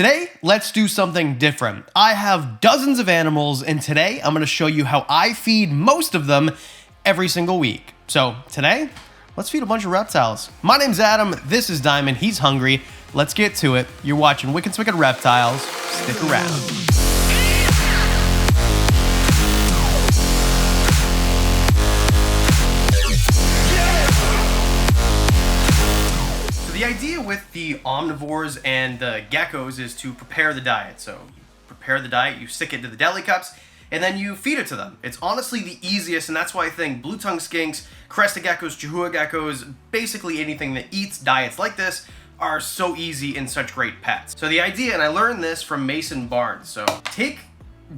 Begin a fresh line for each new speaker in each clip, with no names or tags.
Today, let's do something different. I have dozens of animals, and today I'm gonna show you how I feed most of them every single week. So today, let's feed a bunch of reptiles. My name's Adam, this is Diamond, he's hungry. Let's get to it. You're watching Wickens Wicked Reptiles. Stick around. The idea with the omnivores and the geckos is to prepare the diet. So you prepare the diet, you stick it to the deli cups, and then you feed it to them. It's honestly the easiest, and that's why I think blue-tongue skinks, crested geckos, chihuahua geckos, basically anything that eats diets like this are so easy and such great pets. So the idea, and I learned this from Mason Barnes, so take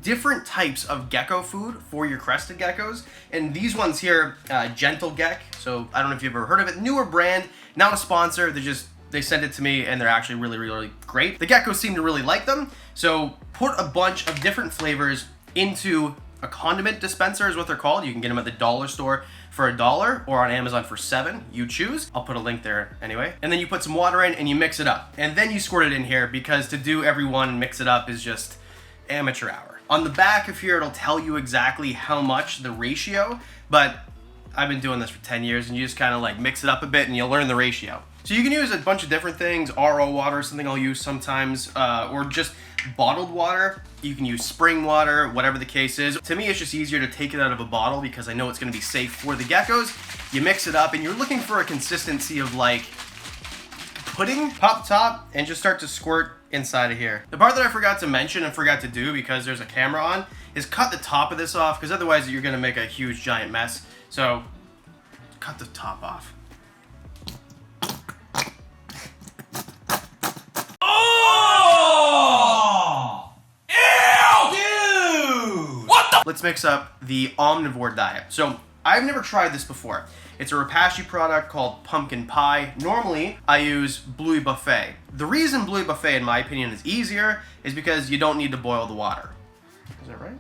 different types of gecko food for your crested geckos, and these ones here, Gentle Geck, so I don't know if you've ever heard of it, newer brand, not a sponsor, they sent it to me and they're actually really great. The geckos seem to really like them, so put a bunch of different flavors into a condiment dispenser is what they're called. You can get them at the dollar store for $1 or on Amazon for $7, you choose. I'll put a link there anyway. And then you put some water in and you mix it up. And then you squirt it in here because to do every one and mix it up is just amateur hour. On the back of here, it'll tell you exactly how much the ratio, but I've been doing this for 10 years and you just kind of like mix it up a bit and you'll learn the ratio. So you can use a bunch of different things, RO water, something I'll use sometimes, or just bottled water. You can use spring water, whatever the case is. To me, it's just easier to take it out of a bottle because I know it's gonna be safe for the geckos. You mix it up and you're looking for a consistency of like pudding, pop the top, and just start to squirt inside of here. The part that I forgot to mention and forgot to do because there's a camera on is cut the top of this off because otherwise you're gonna make a huge giant mess. So cut the top off. Let's mix up the omnivore diet. So I've never tried this before. It's a Repashy product called Pumpkin Pie. Normally, I use Bluey Buffet. The reason Bluey Buffet, in my opinion, is easier is because you don't need to boil the water. Is that right?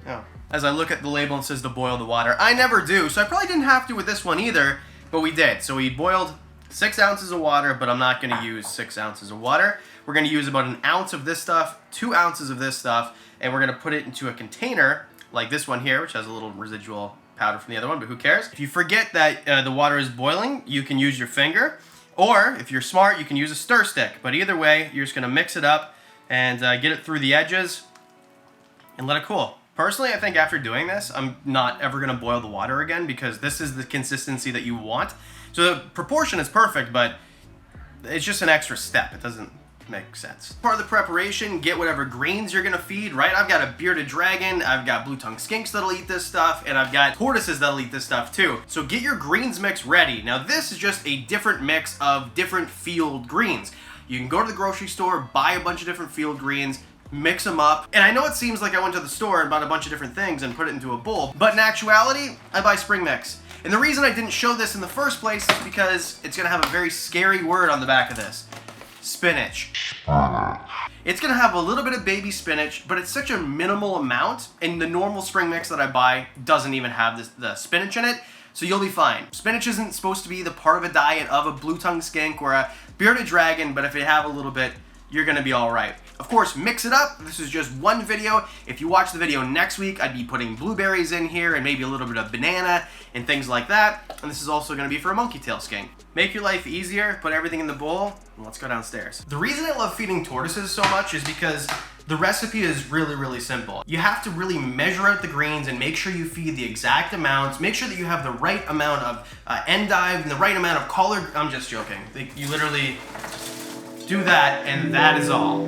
No. As I look at the label, it says to boil the water. I never do, so I probably didn't have to with this one either, but we did. So we boiled 6 ounces of water, but I'm not gonna use 6 ounces of water. We're gonna use about 1 ounce of this stuff, 2 ounces of this stuff, and we're gonna put it into a container like this one here, which has a little residual powder from the other one, but who cares? If you forget that the water is boiling, you can use your finger, or if you're smart, you can use a stir stick. But either way, you're just gonna mix it up and get it through the edges and let it cool. Personally, I think after doing this, I'm not ever gonna boil the water again because this is the consistency that you want. So the proportion is perfect, but it's just an extra step. It doesn't make sense. Part of the preparation, get whatever greens you're gonna feed, right? I've got a bearded dragon, I've got blue-tongue skinks that'll eat this stuff, and I've got tortoises that'll eat this stuff too. So get your greens mix ready. Now this is just a different mix of different field greens. You can go to the grocery store, buy a bunch of different field greens, mix them up. And I know it seems like I went to the store and bought a bunch of different things and put it into a bowl, but in actuality, I buy spring mix. And the reason I didn't show this in the first place is because it's gonna have a very scary word on the back of this. Spinach. It's gonna have a little bit of baby spinach, but it's such a minimal amount, and the normal spring mix that I buy doesn't even have the spinach in it, so you'll be fine. Spinach isn't supposed to be the part of a diet of a blue-tongue skink or a bearded dragon, but if you have a little bit, you're gonna be all right. Of course, mix it up. This is just one video. If you watch the video next week, I'd be putting blueberries in here and maybe a little bit of banana and things like that. And this is also gonna be for a monkey tail skink. Make your life easier, put everything in the bowl, and let's go downstairs. The reason I love feeding tortoises so much is because the recipe is really simple. You have to really measure out the greens and make sure you feed the exact amounts. Make sure that you have the right amount of endive and the right amount of collard. I'm just joking. You literally do that, and that is all.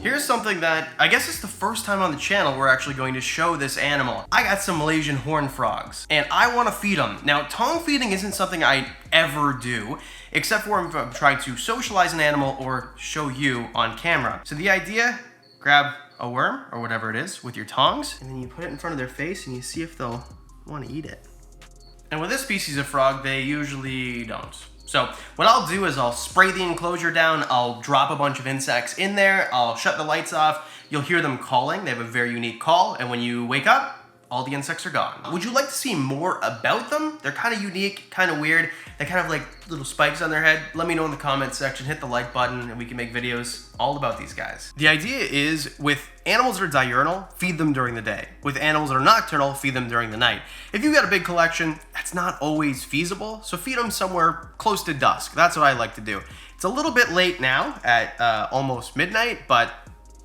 Here's something that, I guess it's the first time on the channel we're actually going to show this animal. I got some Malaysian horned frogs, and I want to feed them. Now, tongue feeding isn't something I ever do, except for if I'm trying to socialize an animal or show you on camera. So the idea, grab a worm or whatever it is with your tongs, and then you put it in front of their face and you see if they'll want to eat it. And with this species of frog, they usually don't. So what I'll do is I'll spray the enclosure down, I'll drop a bunch of insects in there, I'll shut the lights off, you'll hear them calling, they have a very unique call, and when you wake up, all the insects are gone. Would you like to see more about them? They're kind of unique, kind of weird. They kind of like little spikes on their head. Let me know in the comments section, hit the like button, and we can make videos all about these guys. The idea is with animals that are diurnal, feed them during the day. With animals that are nocturnal, feed them during the night. If you've got a big collection, that's not always feasible, so feed them somewhere close to dusk. That's what I like to do. It's a little bit late now at almost midnight, but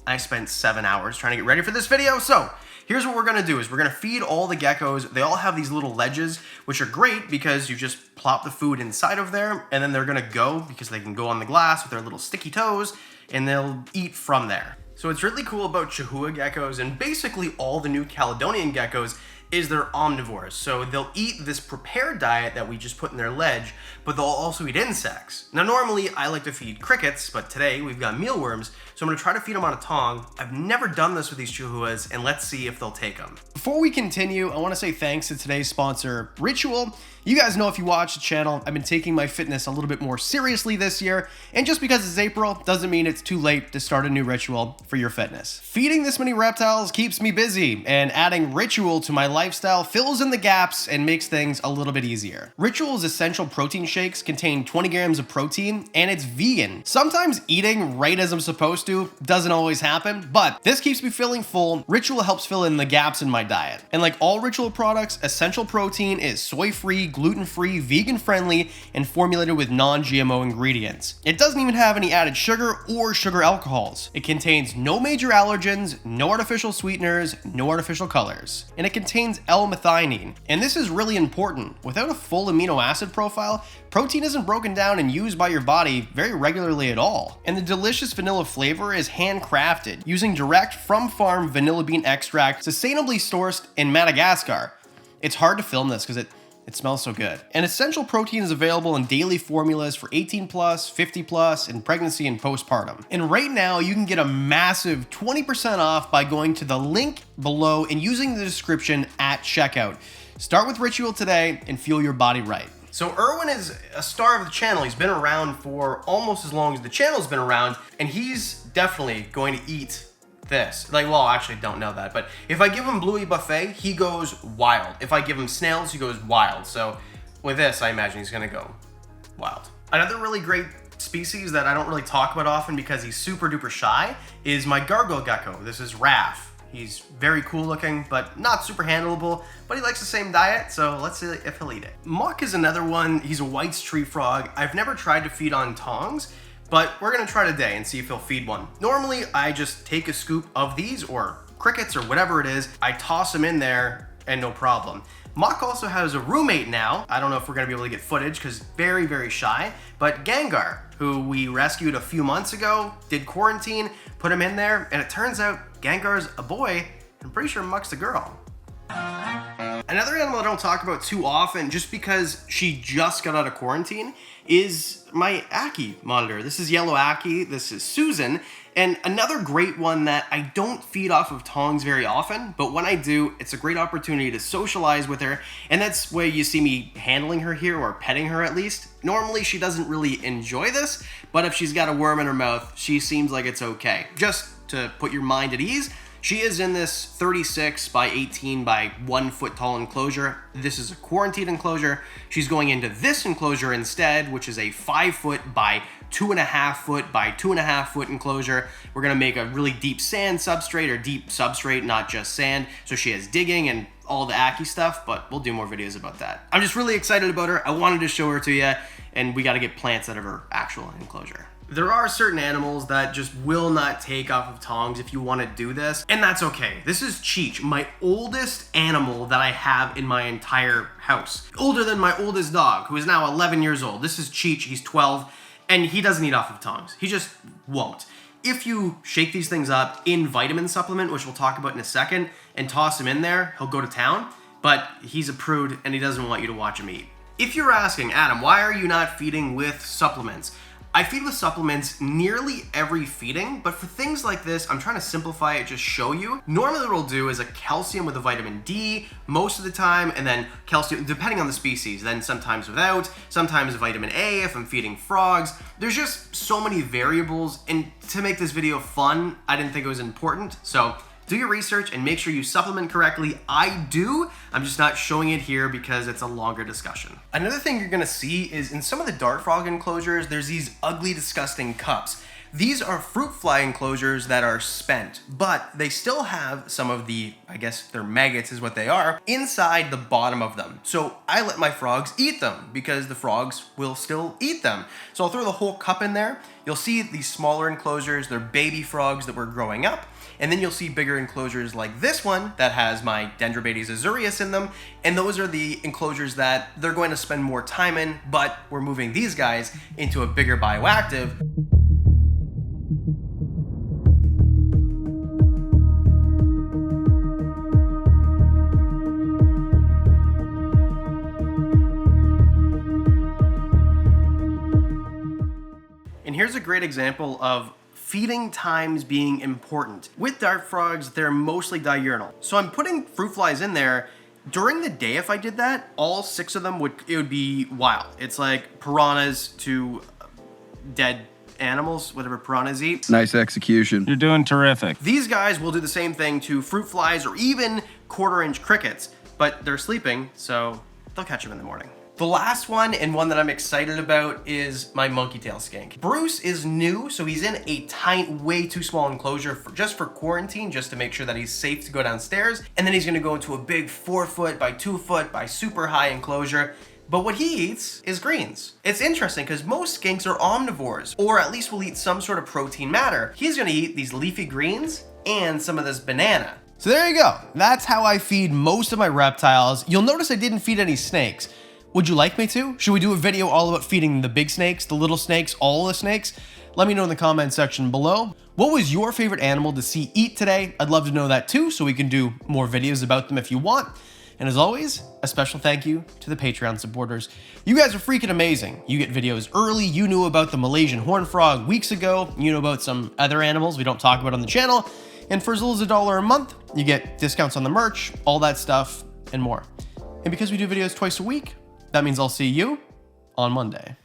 I spent 7 hours trying to get ready for this video, so here's what we're gonna do is we're gonna feed all the geckos. They all have these little ledges, which are great because you just plop the food inside of there and then they're gonna go because they can go on the glass with their little sticky toes and they'll eat from there. So what's really cool about Chihuahua geckos and basically all the New Caledonian geckos is they're omnivores. So they'll eat this prepared diet that we just put in their ledge, but they'll also eat insects. Now normally I like to feed crickets, but today we've got mealworms, so I'm gonna try to feed them on a tong. I've never done this with these Chihuahuas, and let's see if they'll take them. Before we continue, I wanna say thanks to today's sponsor, Ritual. You guys know if you watch the channel, I've been taking my fitness a little bit more seriously this year, and just because it's April doesn't mean it's too late to start a new ritual for your fitness. Feeding this many reptiles keeps me busy, and adding Ritual to my lifestyle fills in the gaps and makes things a little bit easier. Ritual's essential protein shakes contain 20 grams of protein, and it's vegan. Sometimes eating right as I'm supposed to doesn't always happen, but this keeps me feeling full. Ritual helps fill in the gaps in my diet. And like all Ritual products, essential protein is soy-free, gluten-free, vegan-friendly, and formulated with non-GMO ingredients. It doesn't even have any added sugar or sugar alcohols. It contains no major allergens, no artificial sweeteners, no artificial colors. And it contains L-methionine. And this is really important. Without a full amino acid profile, protein isn't broken down and used by your body very regularly at all. And the delicious vanilla flavor is handcrafted, using direct from farm vanilla bean extract sustainably sourced in Madagascar. It's hard to film this because it smells so good. And essential protein is available in daily formulas for 18 plus, 50 plus, and pregnancy and postpartum. And right now you can get a massive 20% off by going to the link below and using the description at checkout. Start with Ritual today and fuel your body right. So Erwin is a star of the channel. He's been around for almost as long as the channel's been around, and he's definitely going to eat this. Like, well, I actually don't know that, but if I give him Bluey Buffet, he goes wild. If I give him snails, he goes wild. So with this, I imagine he's gonna go wild. Another really great species that I don't really talk about often because he's super duper shy is my gargoyle gecko. This is Raph. He's very cool looking, but not super handleable, but he likes the same diet, so let's see if he'll eat it. Muck is another one. He's a White's tree frog. I've never tried to feed on tongs, but we're gonna try today and see if he'll feed one. Normally, I just take a scoop of these or crickets or whatever it is, I toss them in there and no problem. Muck also has a roommate now. I don't know if we're gonna be able to get footage because very, very shy, but Gengar, who we rescued a few months ago, did quarantine, put him in there, and it turns out Gengar's a boy. I'm pretty sure Muck's a girl. Another animal I don't talk about too often, just because she just got out of quarantine, is my Ackie monitor. This is Yellowackie, this is Susan, and another great one that I don't feed off of tongs very often, but when I do, it's a great opportunity to socialize with her, and that's why you see me handling her here, or petting her at least. Normally she doesn't really enjoy this, but if she's got a worm in her mouth, she seems like it's okay. Just to put your mind at ease, she is in this 36 by 18 by 1 foot tall enclosure. This is a quarantine enclosure. She's going into this enclosure instead, which is a 5 foot by 2.5 foot by 2.5 foot enclosure. We're gonna make a really deep sand substrate, or deep substrate, not just sand. So she has digging and all the Ackie stuff, but we'll do more videos about that. I'm just really excited about her. I wanted to show her to you, and we gotta get plants out of her actual enclosure. There are certain animals that just will not take off of tongs if you want to do this, and that's okay. This is Cheech, my oldest animal that I have in my entire house. Older than my oldest dog, who is now 11 years old. This is Cheech, he's 12, and he doesn't eat off of tongs. He just won't. If you shake these things up in vitamin supplement, which we'll talk about in a second, and toss him in there, he'll go to town, but he's a prude and he doesn't want you to watch him eat. If you're asking, Adam, why are you not feeding with supplements? I feed with supplements nearly every feeding, but for things like this, I'm trying to simplify it, just show you. Normally what we'll do is a calcium with a vitamin D most of the time, and then calcium, depending on the species, then sometimes without, sometimes vitamin A if I'm feeding frogs. There's just so many variables, and to make this video fun, I didn't think it was important, so do your research and make sure you supplement correctly. I do, I'm just not showing it here because it's a longer discussion. Another thing you're gonna see is in some of the dart frog enclosures, there's these ugly, disgusting cups. These are fruit fly enclosures that are spent, but they still have some of the, I guess they're maggots is what they are, inside the bottom of them. So I let my frogs eat them because the frogs will still eat them. So I'll throw the whole cup in there. You'll see these smaller enclosures, they're baby frogs that were growing up. And then you'll see bigger enclosures like this one that has my Dendrobates azureus in them. And those are the enclosures that they're going to spend more time in, but we're moving these guys into a bigger bioactive. And here's a great example of feeding times being important. With dart frogs, they're mostly diurnal. So I'm putting fruit flies in there. During the day, if I did that, all 6 of them it would be wild. It's like piranhas to dead animals, whatever piranhas eat.
Nice execution.
You're doing terrific.
These guys will do the same thing to fruit flies or even 1/4-inch crickets, but they're sleeping, so they'll catch them in the morning. The last one, and one that I'm excited about, is my monkey tail skink. Bruce is new, so he's in a tiny, way too small enclosure just for quarantine, just to make sure that he's safe to go downstairs. And then he's gonna go into a big 4-foot by 2-foot by super high enclosure. But what he eats is greens. It's interesting because most skinks are omnivores, or at least will eat some sort of protein matter. He's gonna eat these leafy greens and some of this banana. So there you go. That's how I feed most of my reptiles. You'll notice I didn't feed any snakes. Would you like me to? Should we do a video all about feeding the big snakes, the little snakes, all the snakes? Let me know in the comment section below. What was your favorite animal to see eat today? I'd love to know that too, so we can do more videos about them if you want. And as always, a special thank you to the Patreon supporters. You guys are freaking amazing. You get videos early. You knew about the Malaysian horn frog weeks ago. You know about some other animals we don't talk about on the channel. And for as little as $1 a month, you get discounts on the merch, all that stuff, and more. And because we do videos twice a week, that means I'll see you on Monday.